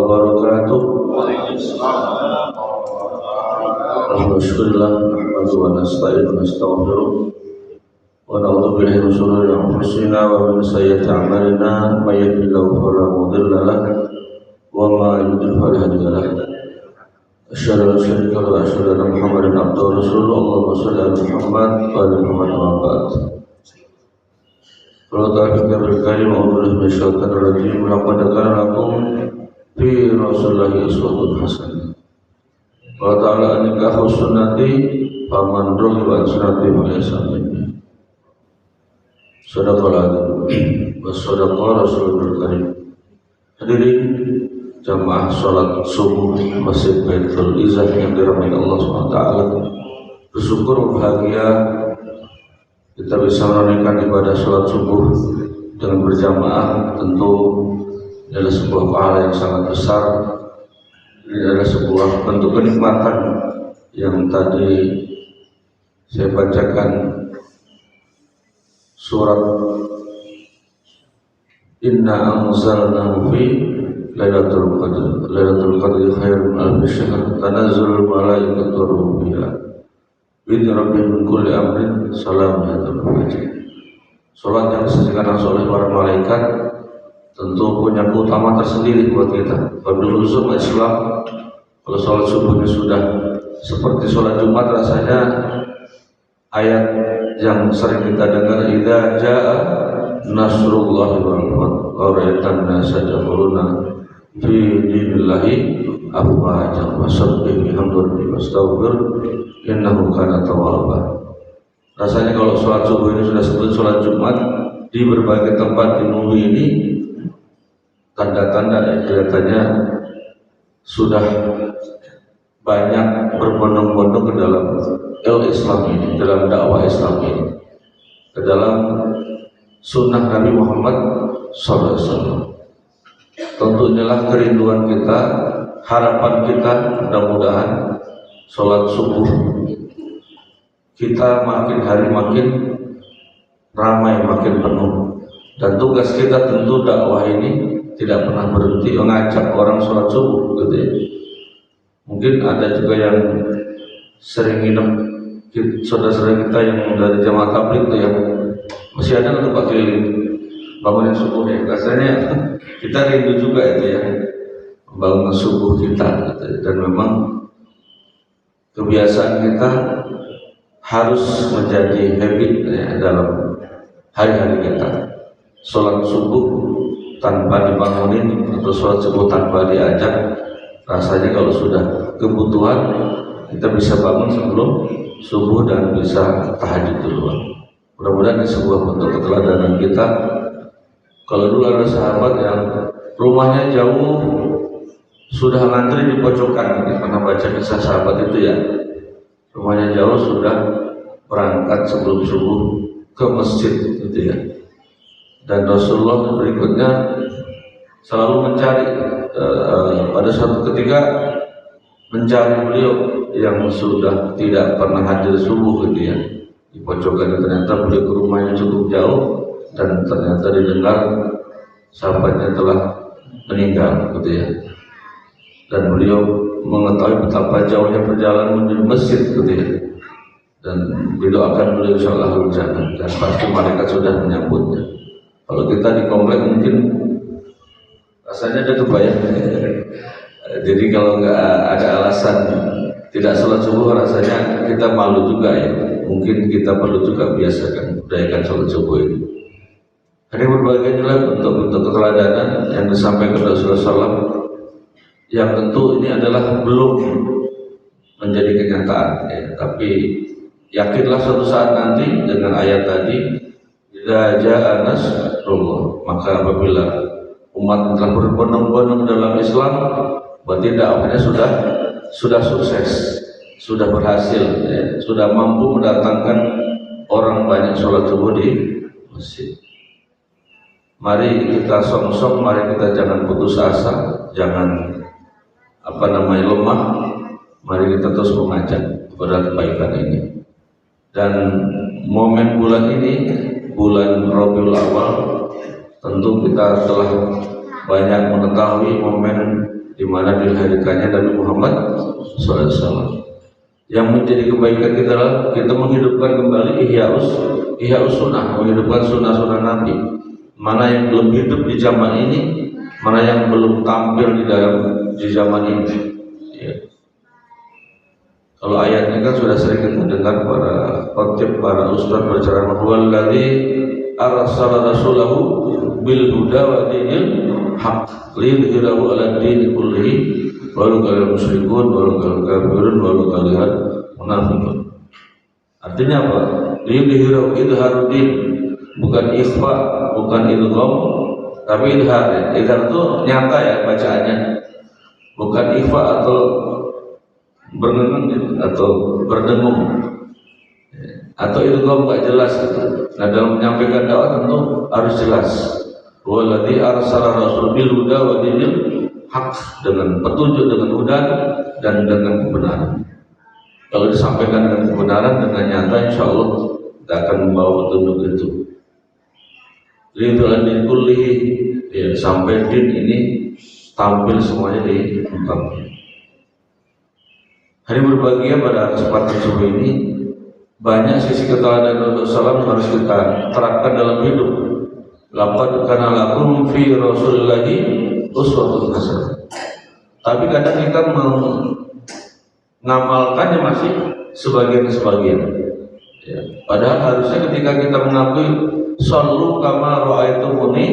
wabarakatuh. Alhamdulillah nahmaduhu wa nasta'inuhu wa nastaghfiruh wa na'udzu billahi min shururi anfusina wa min sayyiati a'malina may yahdihillahu fala mudilla lahu wa may yudlil fala hadiya lahu. Asyhadu an la ilaha illallah wa asyhadu anna Muhammadan abduhu wa rasuluhu. Allahumma shalli ala Muhammad wa ala Muhammad wa barakatuh. Qul ta'ala karim a'udzu billahi minasyaitonir rajim. Laqad kana lakum fi rasulillahi uswatun hasanah. Wa ta'ala anikahu sunnati faman raghiba an sunnati falaysa minni. Sadaqallahu wa sadaqa rasulul karim. Hadirin jamaah salat subuh Masjid Baitul Izzah yang dirahmati Allah SWT, bersyukur bahagia kita bisa menunaikan ibadah salat subuh dengan berjamaah. Tentu ini adalah sebuah pahala yang sangat besar. Ini adalah sebuah bentuk kenikmatan yang tadi saya bacakan surat Inna anzalnahu fi Lailatul Qadr. Lailatul Qadri khairun min alfi syahr. Tanazzalul malaikatu war-ruhu fiha bi rabbihim min kulli amrin salamun hiya fajr. Salat yang disajikan langsung oleh para malaikat tentu punya keutamaan tersendiri buat kita. Wabil khusus Islam, kalau salat subuhnya sudah seperti salat Jumat, rasanya ayat yang sering kita dengar, idza jaa nasrullahi wal fath wa ra'aitan nasa yadkhuluna fi dinillahi afwajan fasabbih bihamdi rabbika wastaghfir innahu kana tawwaba. Rasanya kalau salat subuh ini sudah seperti salat Jumat di berbagai tempat di bumi ini, tanda-tanda yang kelihatannya sudah banyak berbondong-bondong ke dalam Islam ini, dalam dakwah Islam ini, ke dalam sunnah Nabi Muhammad SAW. Tentu inilah kerinduan kita, harapan kita, mudah-mudahan sholat subuh kita makin hari makin ramai, makin penuh. Dan tugas kita tentu dakwah ini tidak pernah berhenti mengajak orang sholat subuh, gitu ya. Mungkin ada juga yang sering nginep, saudara-saudara kita yang dari jamaah tabligh itu yang masih ada untuk Pak keliling bangunin subuh ya. Rasanya kita rindu juga itu ya, bangun subuh kita, gitu. Dan memang kebiasaan kita harus menjadi habit ya, dalam hari-hari kita. Sholat subuh tanpa dibangunin atau sholat subuh tanpa diajak, rasanya kalau sudah kebutuhan kita bisa bangun sebelum subuh dan bisa tahajud duluan. Mudah-mudahan ini sebuah bentuk keteladanan kita. Kalau dulu ada sahabat yang rumahnya jauh, sudah ngantri di pojokan, kita pernah baca kisah sahabat itu ya, rumahnya jauh sudah berangkat sebelum subuh ke masjid gitu ya. Dan Rasulullah berikutnya selalu mencari, pada suatu ketika mencari beliau yang sudah tidak pernah hadir subuh gitu ya, di pojokan. Ternyata beliau ke rumahnya cukup jauh dan ternyata didengar sahabatnya telah meninggal gitu ya. Dan beliau mengetahui betapa jauhnya perjalanan menuju masjid gitu ya. Dan didoakan beliau insyaallah jannah, dan pasti malaikat sudah menyambutnya. Kalau kita di komplek mungkin rasanya ada kebayang. Jadi kalau nggak ada alasan tidak sholat subuh, rasanya kita malu juga ya. Mungkin kita perlu juga biasakan, budayakan sholat subuh ini. Ada berbagai nilai bentuk-bentuk keteladanan yang disampaikan Rasulullah SAW, yang tentu ini adalah belum menjadi kenyataan ya. Tapi yakinlah suatu saat nanti dengan ayat tadi, idza jaa nasrullah, maka apabila umat telah berbondong-bondong dalam Islam, berarti dakwahnya sudah sukses, sudah berhasil ya, sudah mampu mendatangkan orang banyak sholat subuh di masjid. Mari kita song-song, mari kita jangan putus asa, jangan lemah. Mari kita terus mengajak kepada kebaikan ini. Dan momen bulan ini, bulan Rabiul Awal, tentu kita telah banyak mengetahui momen di mana dilahirkannya Nabi Muhammad SAW. Yang menjadi kebaikan kita adalah kita menghidupkan kembali ihya sunnah, menghidupkan sunnah-sunnah Nabi. Mana yang belum hidup di zaman ini, mana yang belum tampil di zaman ini. Ya. Kalau ayatnya kan sudah sering kita dengar para khotib, para ustaz berceramah, "Wallazi arsala rasulahu bil huda wa dinil haq liyudhhirahu 'ala dini kullihi walau kalal musyrikun walau kalal kafirun walau kalal munafiqun." Artinya apa? Liyudhhirahu, idharuddin, bukan ikhfa, bukan idgham, tapi idhar. Idhar itu nyata ya bacaannya, bukan ikhfa atau berenung atau berdengung atau idgham enggak jelas gitu. Nah, dalam menyampaikan dakwah tentu harus jelas. Wallazi arsala rasul bil huda wa dinil haq, dengan petunjuk, dengan huda dan dengan kebenaran. Kalau disampaikan dengan kebenaran, dengan nyata, insya Allah kita akan membawa petunjuk itu. Lihat din kullihi, ya, sampai din ini tampil semuanya di muka. Hari berbahagia pada kesempatan subuh ini, banyak sisi keteladan Rasulullah SAW yang harus kita terapkan dalam hidup. Laqad kana lakum fi Rasulillahi uswatun hasanah. Tapi kadang kita mengamalkannya masih sebagian-sebagian. Ya. Padahal harusnya ketika kita mengakui shollu kama ra'aitumuni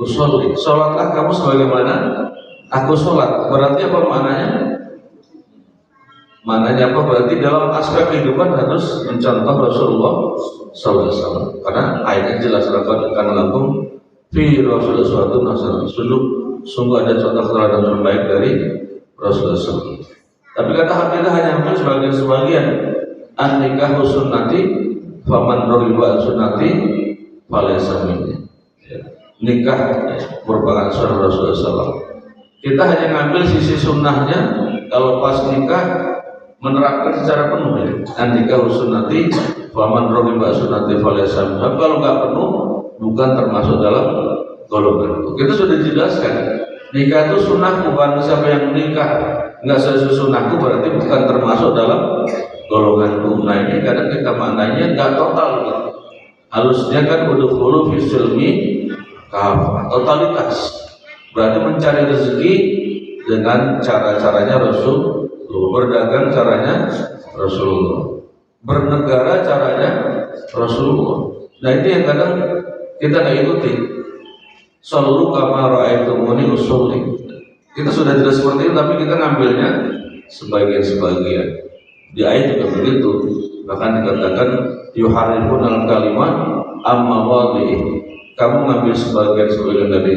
usolli, sholatlah kamu sebagaimana aku sholat. Berarti apa maknanya? Maknanya apa? Berarti dalam aspek kehidupan harus mencontoh Rasulullah SAW. Karena ayatnya jelas, laqad kana lakum fi Rasulillahi uswatun hasanah. Sungguh ada contoh teladan terbaik dari Rasulullah SAW. Tapi kata Habibullah hanya ambil sebagian. An-nikahu sunnati faman raghiba an sunnati falaysa minni. Nikah merupakan sunnah Rasulullah SAW. Kita hanya ngambil sisi sunnahnya. Kalau pas nikah menerapkan secara penuh ya. An-nikahu sunnati faman raghiba an sunnati falaysa minni. Kalau nggak penuh, bukan termasuk dalam golongan itu. Kita sudah jelaskan. Nikah itu sunnah, bukan siapa yang menikah nggak sesuai sunnahku berarti bukan termasuk dalam golongan itu. Nah, ini kadang kita maknanya nggak total gitu. Harusnya kan udkhulu fi silmi kafah, totalitas. Berarti mencari rezeki dengan cara-caranya Rasul, berdagang caranya Rasulullah, bernegara caranya Rasulullah. Nah, itu yang kadang kita nggak ikuti. Shollu kama ra'aitumuni usolli. Kita sudah jelas seperti itu, tapi kita ngambilnya sebagian-sebagian. Di ayat juga begitu. Bahkan dikatakan yuharrifuna al-kalimat amma wadhi'i. Kamu ngambil sebagian-sebagian dari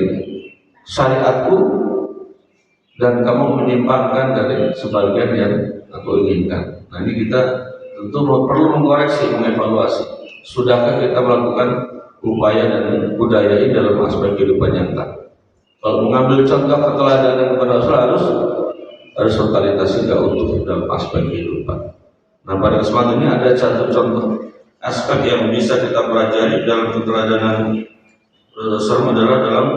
syariatku dan kamu menyimpangkan dari sebagian yang aku inginkan. Nah, ini kita tentu perlu mengkoreksi, mengevaluasi. Sudahkah kita melakukan upaya dan budaya ini dalam aspek kehidupan nyata? Kalau mengambil contoh keteladanan kepada Rasul harus totalitas tidak utuh dalam aspek kehidupan. Nah, pada kesempatan ini ada satu contoh aspek yang bisa kita pelajari dalam keteladanan Rasul adalah dalam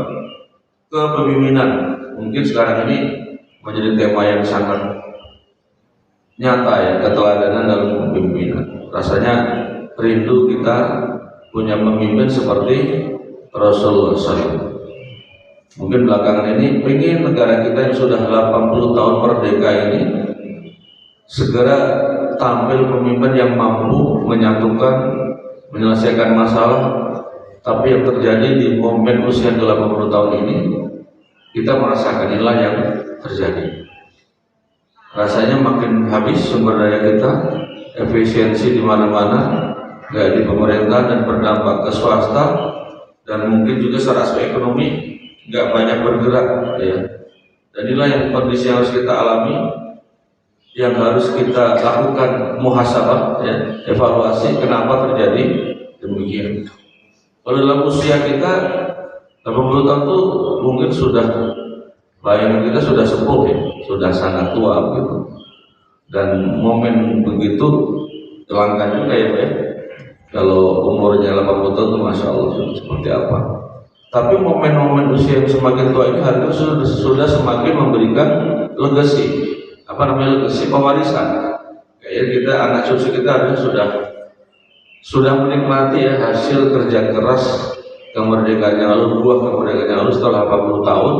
kepemimpinan. Mungkin sekarang ini menjadi tema yang sangat nyata ya, keteladanan dalam kepemimpinan. Rasanya rindu kita punya pemimpin seperti Rasulullah SAW. Mungkin belakangan ini ingin negara kita yang sudah 80 tahun merdeka ini segera tampil pemimpin yang mampu menyatukan, menyelesaikan masalah. Tapi yang terjadi di momen usia 80 tahun ini, kita merasakan inilah yang terjadi. Rasanya makin habis sumber daya kita, efisiensi di mana-mana, nggak di pemerintah dan berdampak ke swasta, dan mungkin juga secara aspek ekonomi nggak banyak bergerak ya. Dan inilah yang kondisi yang harus kita alami, yang harus kita lakukan muhasabah ya, evaluasi kenapa terjadi demikian. Kalau dalam usia kita 80 tahun itu mungkin sudah, bayangan kita sudah sepuh ya, sudah sangat tua gitu. Dan momen begitu langka juga ya Pak ya. Kalau umurnya 80 tahun itu Masya Allah seperti apa. Tapi momen-momen usia yang semakin tua ini harusnya sudah semakin memberikan legacy, apa namanya legacy, pewarisan. Kayak kita anak cucu kita harusnya sudah menikmati ya hasil kerja keras kemerdekaan yang lalu, buah kemerdekaan yang lalu setelah 80 tahun,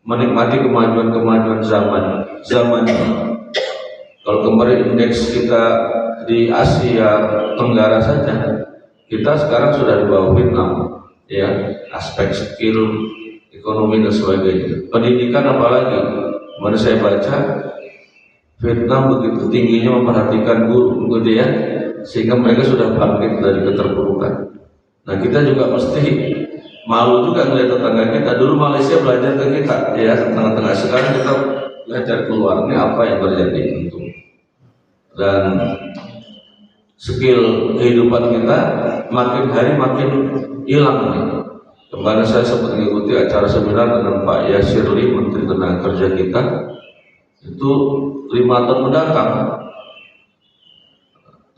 menikmati kemajuan-kemajuan zaman ini. Kalau kemarin indeks kita di Asia Tenggara saja, kita sekarang sudah di bawah Vietnam, ya, aspek skill, ekonomi dan sebagainya. Pendidikan apalagi, mana saya baca Vietnam begitu tingginya memperhatikan guru, gitu ya, sehingga mereka sudah bangkit dari keterpurukan. Nah kita juga mesti malu juga melihat tetangga kita. Dulu Malaysia belajar ke kita, ya, tengah-tengah. Sekarang kita belajar keluar, ini apa yang terjadi tentu. Dan skill kehidupan kita makin hari makin hilang nih. Kemarin saya sempat mengikuti acara seminar dengan Pak Yasirli, Menteri Tenaga Kerja kita. Itu 5 tahun mendatang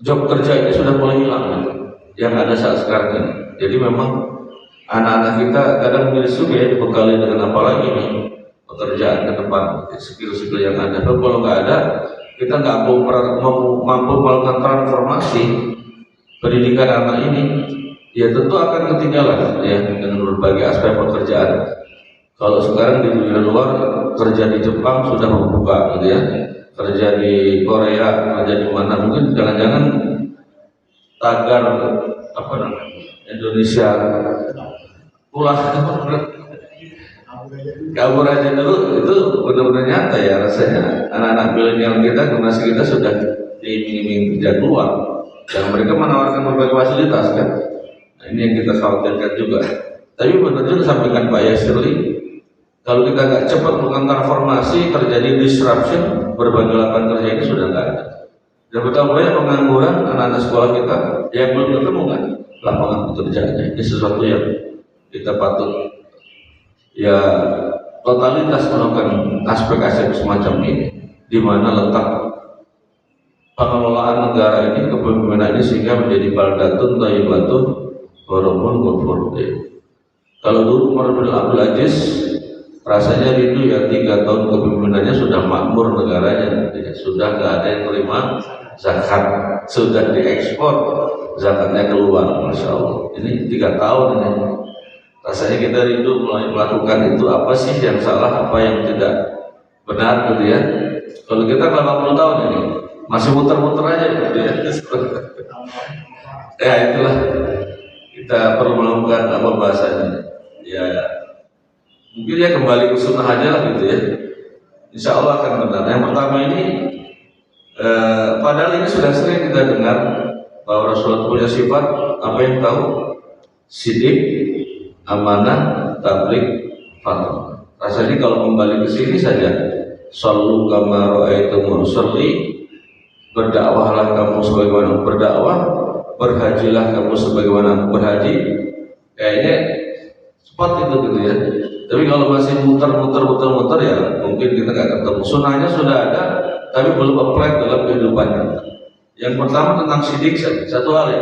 job kerja ini sudah mulai hilang gitu, yang ada saat sekarang ini. Jadi memang anak-anak kita kadang miris juga ya, dibekali dengan apa lagi nih pekerjaan ke depan, skill-skill yang ada. Tapi kalau nggak ada, kita nggak mampu melakukan transformasi pendidikan anak ini, ya tentu akan ketinggalan ya dengan berbagai aspek pekerjaan. Kalau sekarang di dunia luar, kerja di Jepang sudah membuka gitu ya, kerja di Korea, kerja di mana, mungkin jangan-jangan tagar apa namanya Indonesia pulang kabur aja dulu, itu benar-benar nyata ya rasanya. Anak-anak milenial kita, generasi kita sudah diiming-iming kerja keluar, dan mereka menawarkan berbagai fasilitas kan. Nah, ini yang kita khawatirkan juga. Tapi benar juga sampaikan Pak Yasirli, kalau kita nggak cepat melakukan transformasi, terjadi disruption, berbagai lapangan kerja ini sudah nggak ada. Dan betapa banyak pengangguran anak-anak sekolah kita yang belum ketemu kan lapangan pekerjaannya. Ini sesuatu yang kita patut ya totalitas melakukan aspek-aspek semacam ini, di mana letak pengelolaan negara ini, kepemimpinan ini, sehingga menjadi baldatun thayyibatun warahmun ghafur. Kalau dulu Umar bin Abdul Aziz rasanya rindu ya, 3 tahun kepemimpinannya sudah makmur negaranya, sudah nggak ada yang terima zakat, sudah diekspor zakatnya keluar, masya Allah. Ini 3 tahun ini, rasanya kita rindu mulai melakukan itu. Apa sih yang salah, apa yang tidak benar gitu ya. Kalau kita 80 tahun ini masih muter-muter aja gitu ya. Ya itulah, kita perlu melakukan apa bahasanya ya, mungkin ya kembali ke sunnah aja lah gitu ya. Insya Allah akan benar. Yang pertama ini padahal ini sudah sering kita dengar bahwa Rasulullah punya sifat apa yang tahu, sidik, amanah, tabligh, fatwa. Rasanya kalau kembali ke sini saja, shallu kama ra'aitumuni usolli, berdakwahlah kamu sebagaimana berdakwah, berhajilah kamu sebagaimana berhaji. Kayaknya cepat itu gitu ya. Tapi kalau masih muter ya mungkin kita nggak ketemu. Sunnahnya sudah ada, tapi belum apply dalam kehidupannya. Yang pertama tentang sidik, satu hal ya,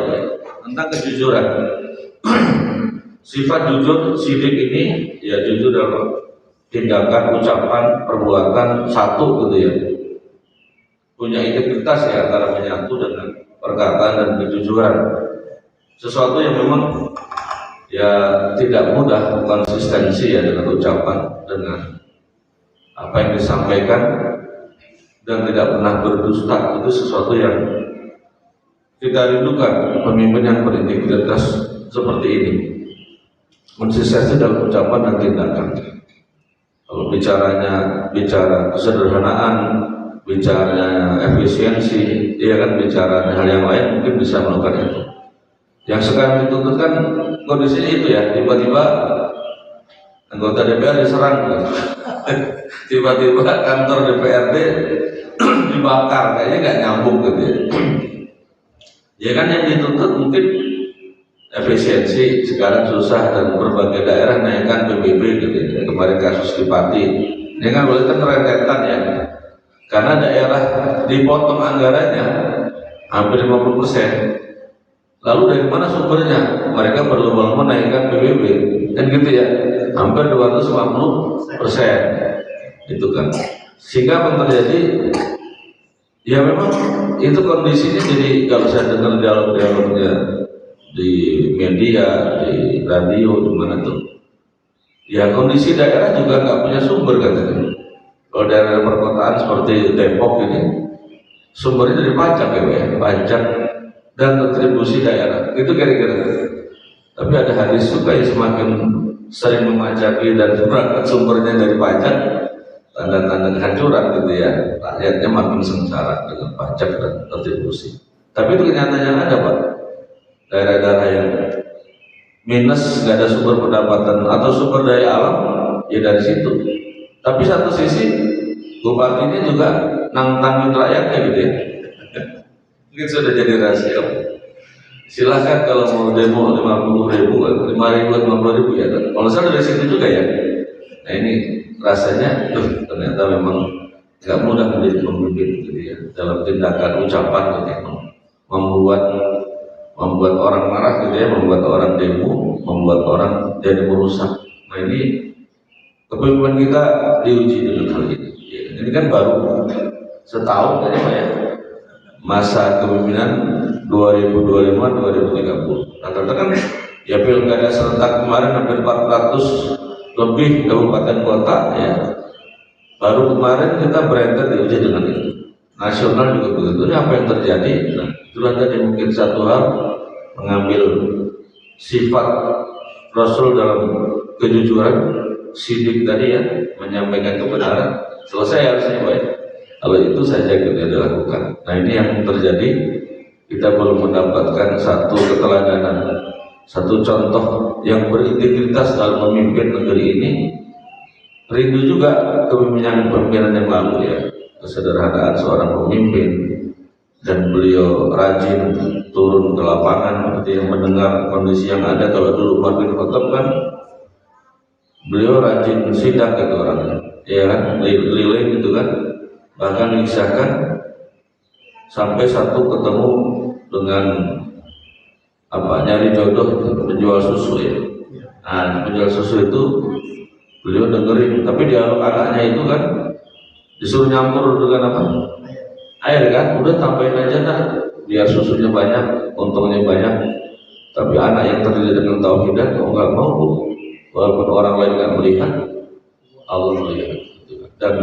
tentang kejujuran. Sifat jujur, sidik ini ya jujur dalam tindakan, ucapan, perbuatan satu gitu ya. Punya integritas ya antara menyatu dengan perkataan dan kejujuran. Sesuatu yang memang ya tidak mudah, konsistensi ya dengan ucapan, dengan apa yang disampaikan, dan tidak pernah berdusta. Itu sesuatu yang kita rindukan, pemimpin yang berintegritas seperti ini, konsistensi dalam ucapan dan tindakan. Kalau bicara kesederhanaan, bicara efisiensi, ya kan, bicara hal yang lain mungkin bisa melakukan itu. Yang sekarang dituntut kan kondisinya itu ya, tiba-tiba anggota DPR diserang, tiba-tiba kantor DPRD dibakar, kayaknya nggak nyambung gitu ya. Ya kan yang dituntut mungkin efisiensi, sekarang susah dan berbagai daerah naikkan PBB gitu ya. Kemarin kasus di Pati, ini kan boleh rentetan ya, karena daerah dipotong anggarannya hampir 50%. Lalu dari mana sumbernya? Mereka berlomba-lomba menaikkan PBB, kan gitu ya, hampir 250%, itu kan. Sehingga apa terjadi? Ya memang itu kondisinya, jadi kalau saya dengar dialog-dialognya di media, di radio, di mana tuh, ya kondisi daerah juga nggak punya sumber katanya. Kalau daerah perkotaan seperti Depok ini, sumbernya dari pajak ya, pajak dan retribusi daerah, itu kira-kira. Tapi ada hadis juga yang semakin sering memajaki dan berangkat sumbernya dari pajak, tanda-tanda kehancuran gitu ya, rakyatnya makin sengsara dengan pajak dan retribusi. Tapi itu kenyataannya ada Pak, daerah-daerah yang minus, nggak ada sumber pendapatan atau sumber daya alam, ya dari situ. Tapi satu sisi bupatinya juga nantangin rakyatnya gitu ya. Mungkin sudah jadi rahasia. Silahkan kalau mau demo 50.000, 5.000, 50.000 ya. Kalau saya dari situ juga ya. Nah ini rasanya, ternyata memang nggak mudah menjadi pemimpin gitu ya. Dalam tindakan ucapan gitu ya, membuat orang marah gitu ya, membuat orang demo, membuat orang jadi merusak. Nah ini kepemimpinan kita diuji dengan hal ini. Ya, ini kan baru setahun kan ya, masa kepemimpinan 2025-2030. Rata-rata kan ya pilkada serentak kemarin hampir 400 lebih kabupaten kota ya. Baru kemarin kita berangkat diuji dengan itu. Nasional juga begitu. Ini apa yang terjadi? Nah, itulah tadi mungkin satu hal, mengambil sifat Rasul dalam kejujuran, sidik tadi ya, menyampaikan kebenaran. Selesai harusnya baik. Kalau itu saja kita dilakukan. Nah ini yang terjadi, kita belum mendapatkan satu keteladanan, satu contoh yang berintegritas dalam memimpin negeri ini. Rindu juga kepemimpinan yang lalu ya, kesederhanaan seorang pemimpin, dan beliau rajin turun ke lapangan seperti yang mendengar kondisi yang ada. Kalau dulu Umar bin Khattab kan beliau rajin sidak gitu orangnya, ya kan, keliling gitu kan, bahkan mengisahkan sampai satu ketemu dengan apa, nyari jodoh penjual susu ya. Nah penjual susu itu beliau dengerin, tapi dialog anaknya itu kan disuruh nyampur dengan apa, air kan, udah tambahin aja nah, biar susunya banyak, untungnya banyak. Tapi anak yang terdidik dengan tauhidan kok nggak mau, walaupun orang lain nggak melihat, Allah melihat. Dan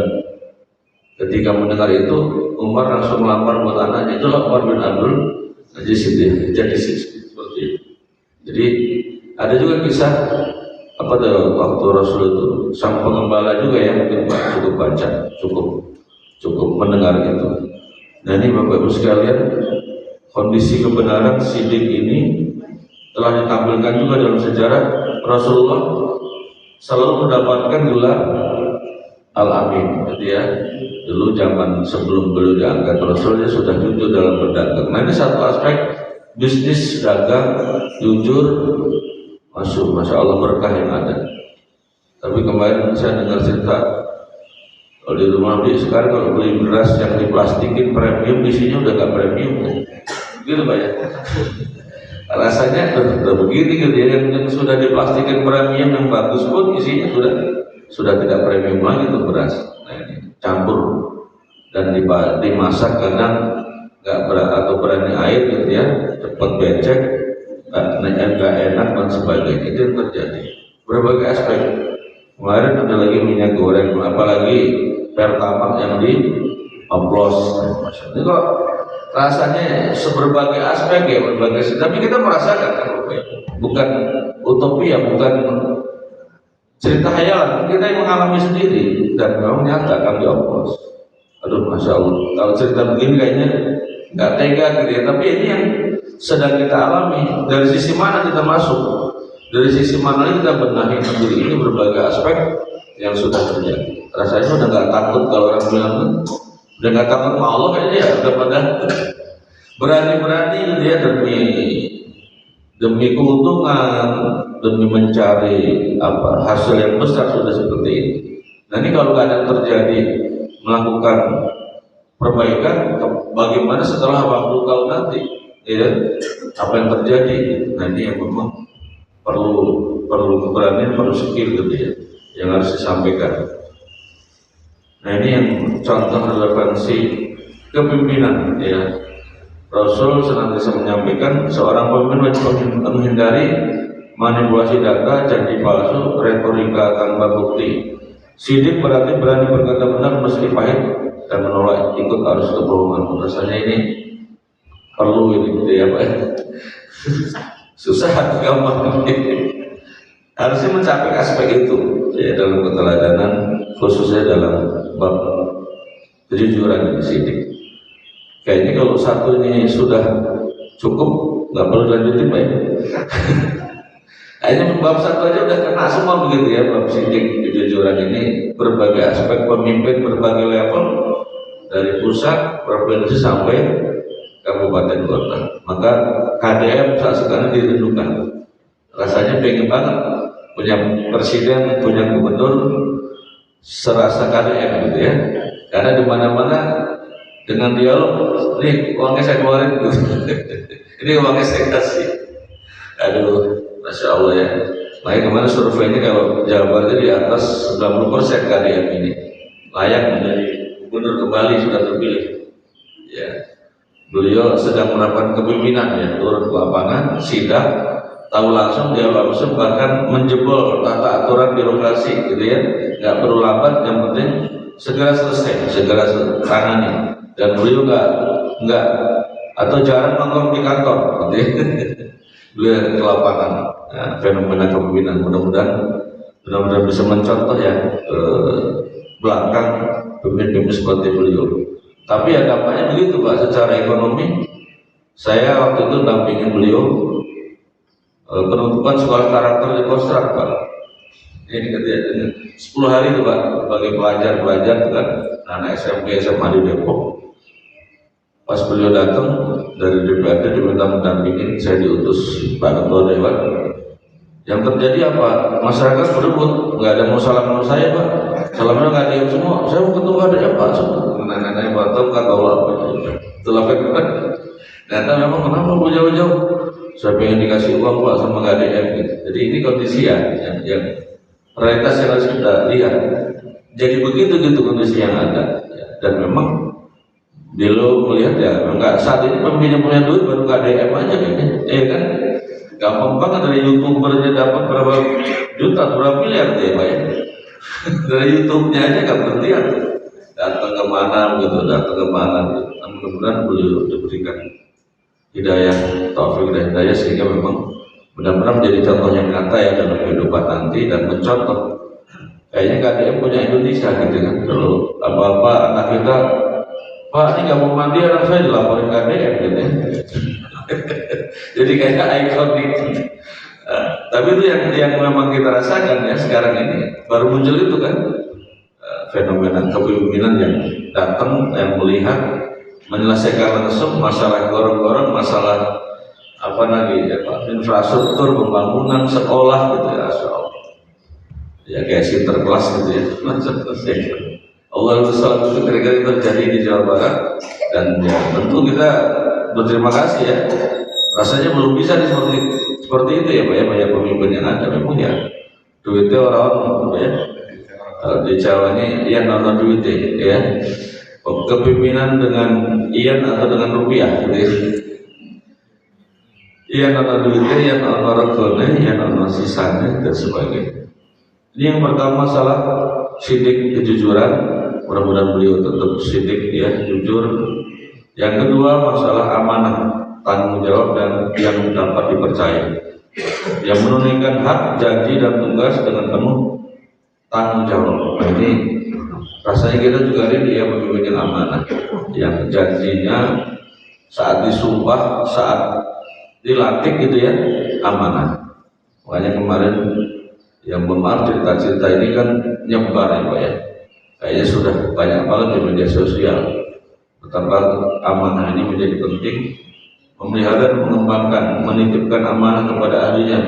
ketika mendengar itu, Umar langsung melamar buat anaknya. Itulah Umar bin Abdul Aziz jadi seperti itu. Jadi ada juga kisah apa tuh, waktu Rasul itu sang pengembala juga ya, mungkin Pak cukup baca, cukup mendengar itu. Nah ini Bapak Ibu sekalian, kondisi kebenaran sidik ini telah ditampilkan juga dalam sejarah. Rasulullah selalu mendapatkan gelar Al-Amin, gitu ya. Dulu zaman sebelum beliau diangkat Rasulnya sudah jujur dalam berdagang. Nah ini satu aspek bisnis dagang, jujur, masuk, masya Allah berkah yang ada. Tapi kemarin saya dengar cerita, kalau di rumah di sekarang kalau beli beras yang diplastikin premium, isinya udah gak premium, gitu Pak ya. Rasanya udah begini gitu ya, yang sudah diplastikin premium yang bagus pun isinya sudah tidak premium lagi tuh beras. Nah ini campur dan dimasak kadang nggak berat atau berani air gitu ya, cepat becek, nggak enak dan sebagainya. Itu yang terjadi berbagai aspek. Kemarin ada lagi minyak goreng, apalagi pertamax yang di oplos. Ini kok rasanya seberbagai aspek ya, berbagai. Tapi kita merasakan kan, bukan utopia, bukan cerita hayalan, kita yang mengalami sendiri dan memang nyata kami oplos. Aduh, masya Allah. Kalau cerita begini kayaknya nggak tega gitu ya. Tapi ini yang sedang kita alami. Dari sisi mana kita masuk? Dari sisi mana kita benahi negeri ini berbagai aspek yang sudah terjadi. Rasanya udah nggak takut kalau orang bilang, udah nggak takut sama Allah kayaknya ya. Udah pada berani-berani gitu ya, demi keuntungan, demi mencari apa hasil yang besar sudah seperti ini. Nah ini kalau nggak ada terjadi melakukan perbaikan, bagaimana setelah 40 tahun nanti? ya, apa yang terjadi. Nah ini yang memang perlu keberanian, perlu skill gitu ya, yang harus disampaikan. Nah ini yang contoh relevansi kepemimpinan ya. Rasul senantiasa menyampaikan seorang pemimpin wajib menghindari manipulasi data, janji palsu, retorika tanpa bukti. Sidik berarti berani berkata benar meski pahit dan menolak ikut arus kebohongan. Rasanya ini perlu ini gitu ya Pak. Susah atau gampang. Harusnya mencapai aspek itu ya dalam keteladanan, khususnya dalam bab kejujuran dan sidik. Kayaknya kalau satu ini sudah cukup, nggak perlu lanjutin Pak ya. Akhirnya bab satu aja udah kena semua begitu ya, bab sidik kejujuran ini berbagai aspek pemimpin berbagai level dari pusat, provinsi sampai kabupaten kota. Maka KDM saat sekarang dirindukan. Rasanya pengen banget punya presiden, punya gubernur serasa KDM gitu ya. Karena di mana-mana dengan dialog, nih uangnya saya keluarin gitu. Ini uangnya saya kasih. Aduh, Masya Allah ya. Makanya kemarin surveinya kalau Jawa Barat di atas 90% KDM ini layak menjadi gubernur kembali, sudah terpilih. Ya, beliau sedang menerapkan kepemimpinan ya, turun ke lapangan, sidak, tahu langsung, dia langsung bahkan menjebol tata aturan birokrasi gitu ya. Nggak perlu lambat, yang penting segera selesai, segera tangani. Dan beliau nggak atau jarang nongkrong di kantor, gitu ya. Beliau ke lapangan. Nah, fenomena kepemimpinan mudah-mudahan bisa mencontoh ya belakang pemimpin seperti beliau. Tapi ya dampaknya begitu Pak, secara ekonomi. Saya waktu itu dampingin beliau penutupan sekolah karakter di Kostrad Pak. Ini kejadian 10 hari itu Pak, bagi pelajar kan, anak SMP SMA di Depok. Pas beliau datang dari DPRD diminta mendampingin, saya diutus Pak Ketua Dewan. Yang terjadi apa? Masyarakat berebut, nggak ada mau salam sama saya Pak. Salamnya nggak ada semua. Saya mau ketua ada Pak. Nenek-nenek Batam kata Allah apa? Itulah kan. Ternyata memang kenapa mau jauh-jauh? Saya pengen dikasih uang Pak sama KDM gitu. Jadi ini kondisi ya, yang realitas yang harus kita lihat. Jadi begitu gitu kondisi yang ada. Dan memang beliau melihat ya, enggak saat ini pemimpinnya punya duit baru KDM aja kayaknya, kan? Gampang banget dari YouTubernya dapat berapa juta, berapa miliar deh Pak ya. Dari YouTube-nya aja nggak berhentian, datang kemana gitu, mudah-mudahan beliau diberikan hidayah, taufik dan hidayah sehingga memang benar-benar menjadi contoh yang nyata ya dalam kehidupan nanti dan mencontoh. Kayaknya KDM punya Indonesia gitu kan, kalau apa-apa anak kita, Pak ini nggak mau mandi anak saya dilaporin KDM gitu ya. Jadi kayaknya ikonik. Tapi itu yang memang kita rasakan ya sekarang ini, baru muncul itu kan fenomena kepemimpinan yang datang, yang melihat, menyelesaikan langsung masalah gorong-gorong, masalah apa lagi ya Pak, infrastruktur, pembangunan, sekolah gitu ya, ya kayak sinterklas gitu ya. Allah itu kira-kira terjadi di Jawa Barat dan ya tentu kita berterima kasih ya. Rasanya belum bisa seperti itu ya Pak ya, banyak pemimpin yang ada memang ya duitnya orang ya. Di Jawa ini iyan nono duitnya ya. Kepemimpinan dengan iyan atau dengan rupiah gitu ya. Iyan nono duitnya, iyan nono regone, iyan nono sisanya dan sebagainya. Ini yang pertama masalah sidik kejujuran, mudah-mudahan beliau tetap sidik ya, jujur. Yang kedua masalah amanah, tanggung jawab dan yang dapat dipercaya, yang menunaikan hak, janji dan tugas dengan penuh tanggung jawab. Nah, ini rasanya kita juga ini ya pemimpin amanah, yang janjinya saat disumpah, saat dilantik gitu ya amanah. Makanya kemarin yang bermaaf cerita-cerita ini kan nyebar ya Pak ya, kayaknya sudah banyak banget di media sosial betapa amanah ini menjadi penting, memelihara dan mengembangkan, menitipkan amanah kepada ahlinya.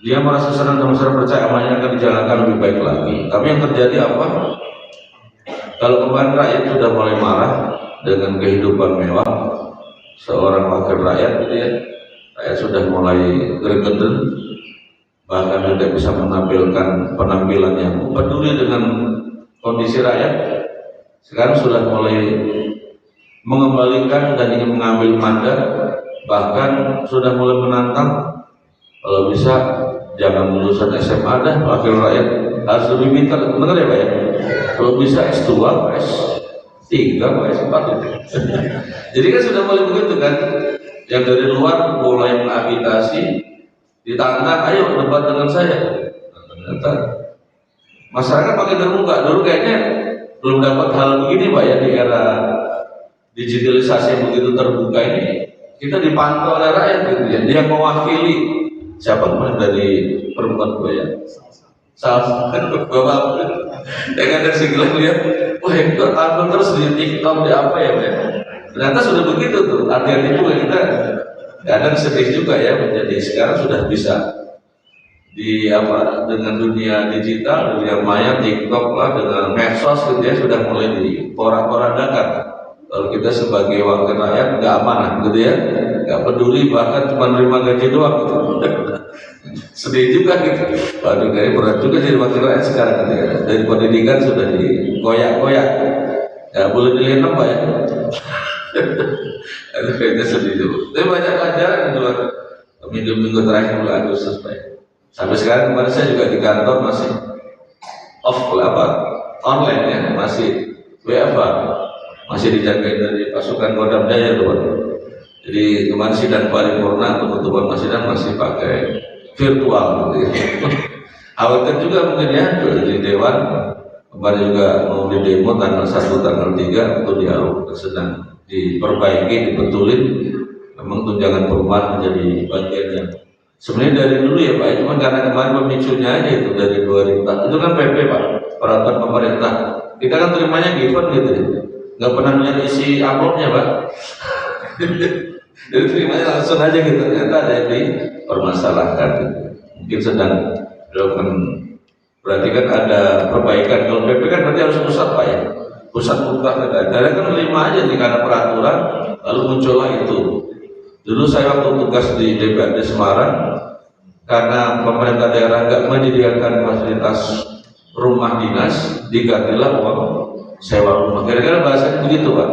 Dia merasa senang dan merasa percaya amanahnya akan dijalankan lebih baik lagi. Tapi yang terjadi apa? Kalau kemarin rakyat sudah mulai marah dengan kehidupan mewah seorang wakil rakyat gitu ya, rakyat sudah mulai gergeden, bahkan tidak bisa menampilkan penampilan yang peduli dengan kondisi rakyat. Sekarang sudah mulai mengembalikan dan ingin mengambil mandat, bahkan sudah mulai menantang kalau bisa jangan lulusan SMA dah, wakil rakyat harus lebih pintar. Benar ya Pak ya? Kalau bisa S2, S3, S4 gitu. Jadi kan sudah mulai begitu kan, yang dari luar mulai mengagitasi, ditantang, ayo debat dengan saya. Ternyata masyarakat pakai terbuka. Dulu kayaknya belum dapat hal begini Pak ya, di era digitalisasi yang begitu terbuka ini. Kita dipantau oleh rakyat gitu ya, dia mewakili siapa kemarin dari perempuan gue ya, salah bapak yang ada segala lihat, wah itu tampil terus di TikTok di apa ya Pak. Ternyata sudah begitu tuh, hati-hati juga kita. Kadang sedih juga ya, menjadi sekarang sudah bisa di apa dengan dunia digital, dunia maya, TikTok lah, dengan medsos gitu ya, sudah mulai diporak-porandakan. Kalau kita sebagai wakil rakyat nggak amanah gitu ya, nggak peduli, bahkan cuma nerima gaji doang gitu. Sedih juga gitu. Waduh, kayak berat juga jadi wakil rakyat sekarang gitu ya. Dari pendidikan sudah dikoyak-koyak, nggak boleh dilihat Pak ya. Itu kayaknya sedih juga. Tapi banyak pelajaran di luar minggu-minggu terakhir bulan Agustus Pak ya. Sampai sekarang kemarin saya juga di kantor masih online ya, masih WFH, masih dijagain dari pasukan Kodam Jaya tuh. Jadi kemarin sidang paripurna, penutupan sidang masih pakai virtual gitu ya. Khawatir juga mungkin ya di Dewan kemarin juga mau di demo tanggal 1, tanggal 3 untuk dialog, sedang diperbaiki, dibetulin. Memang tunjangan perumahan menjadi bagian yang sebenarnya dari dulu ya Pak, cuma karena kemarin pemicunya aja itu dari 2004, itu kan PP Pak, peraturan pemerintah. Kita kan terimanya given gitu ya, nggak pernah melihat isi amplopnya Pak. Jadi terimanya langsung aja gitu, ternyata ada yang dipermasalahkan. Mungkin sedang dilakukan, berarti kan ada perbaikan. Kalau PP kan berarti harus pusat Pak ya, pusat buka daerah kan terima aja nih karena peraturan, lalu muncullah itu. Dulu saya waktu tugas di DPRD Semarang, karena pemerintah daerah nggak menyediakan fasilitas rumah dinas, digantilah uang sewa rumah. Kira-kira bahasanya begitu Pak.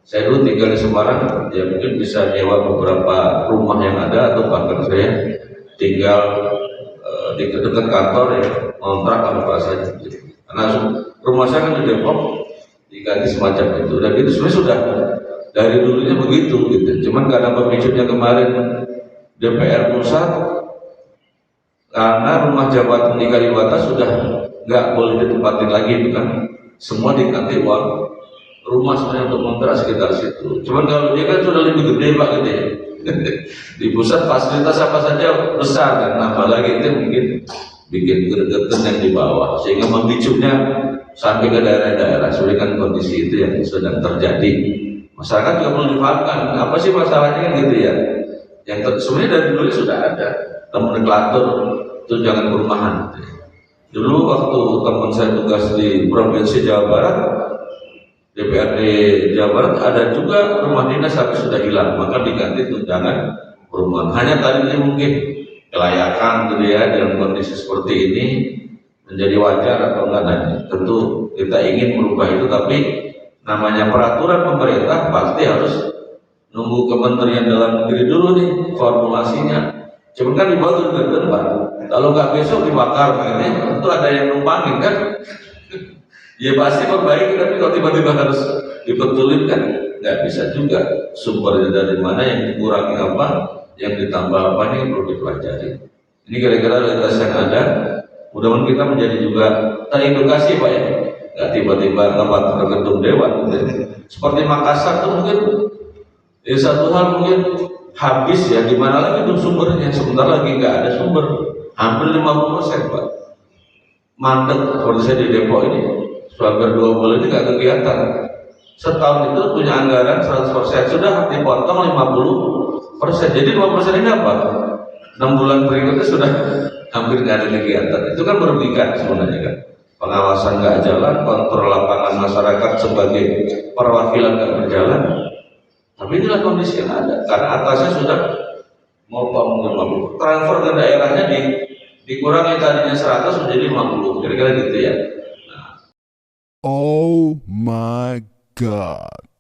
Saya dulu tinggal di Semarang, ya mungkin bisa nyewa beberapa rumah yang ada, atau bahkan saya tinggal di dekat kantor ya, kontrak apa saja. Karena rumah saya kan di Depok, diganti semacam itu. Dan itu sebenarnya sudah dari dulunya begitu gitu. Cuman karena pemicunya kemarin DPR pusat, karena rumah jabatan di Kalibata sudah nggak boleh ditempatin lagi itu kan, semua diganti uang rumah sebenarnya untuk kontrak sekitar situ. Cuman kalau dia kan sudah lebih gede Pak gitu ya. Di pusat fasilitas apa saja besar kan, apalagi itu mungkin bikin gergetan yang di bawah, sehingga memicunya sampai ke daerah-daerah. Sudah kan kondisi itu yang sedang terjadi. Masyarakat juga perlu dipahamkan apa sih masalahnya kan gitu ya. Yang sebenarnya dari dulu sudah ada nomenklatur tunjangan perumahan. Dulu waktu teman saya tugas di Provinsi Jawa Barat, DPRD Jawa Barat, ada juga rumah dinas tapi sudah hilang, maka diganti tunjangan perumahan. Hanya tadi mungkin kelayakan gitu ya, dalam kondisi seperti ini menjadi wajar atau enggak. Tentu kita ingin merubah itu, tapi namanya peraturan pemerintah pasti harus nunggu Kementerian Dalam Negeri dulu nih formulasinya. Cuman kan dibuat ke depan, kalau nggak besok dibakar kayaknya, itu ada yang numpangin kan. Ya pasti perbaiki, tapi kalau tiba-tiba harus dibetulin kan nggak bisa juga. Sumbernya dari mana, yang dikurangi apa, yang ditambah apa, ini perlu dipelajari. Ini kira-kira realitas yang ada. Mudah-mudahan kita menjadi juga teredukasi Pak ya, nggak tiba-tiba ngebatalkan ke gedung dewan gitu. Seperti Makassar tuh mungkin satu hal mungkin habis ya, di mana lagi tuh sumbernya, sebentar lagi nggak ada sumber, hampir 50% Pak. Mandek seperti saya di Depok ini, hampir 2 bulan ini nggak kegiatan. Setahun itu punya anggaran 100%, sudah dipotong 50%. Jadi 50% ini apa? 6 bulan berikutnya sudah hampir nggak ada kegiatan. Itu kan merugikan sebenarnya kan. pengawasan nggak jalan, kontrol lapangan masyarakat sebagai perwakilan nggak berjalan. Tapi inilah kondisi yang ada, karena atasnya sudah mau bangun 50, transfer ke daerahnya dikurangi tadinya 100 menjadi 50, kira-kira gitu ya. Oh my God.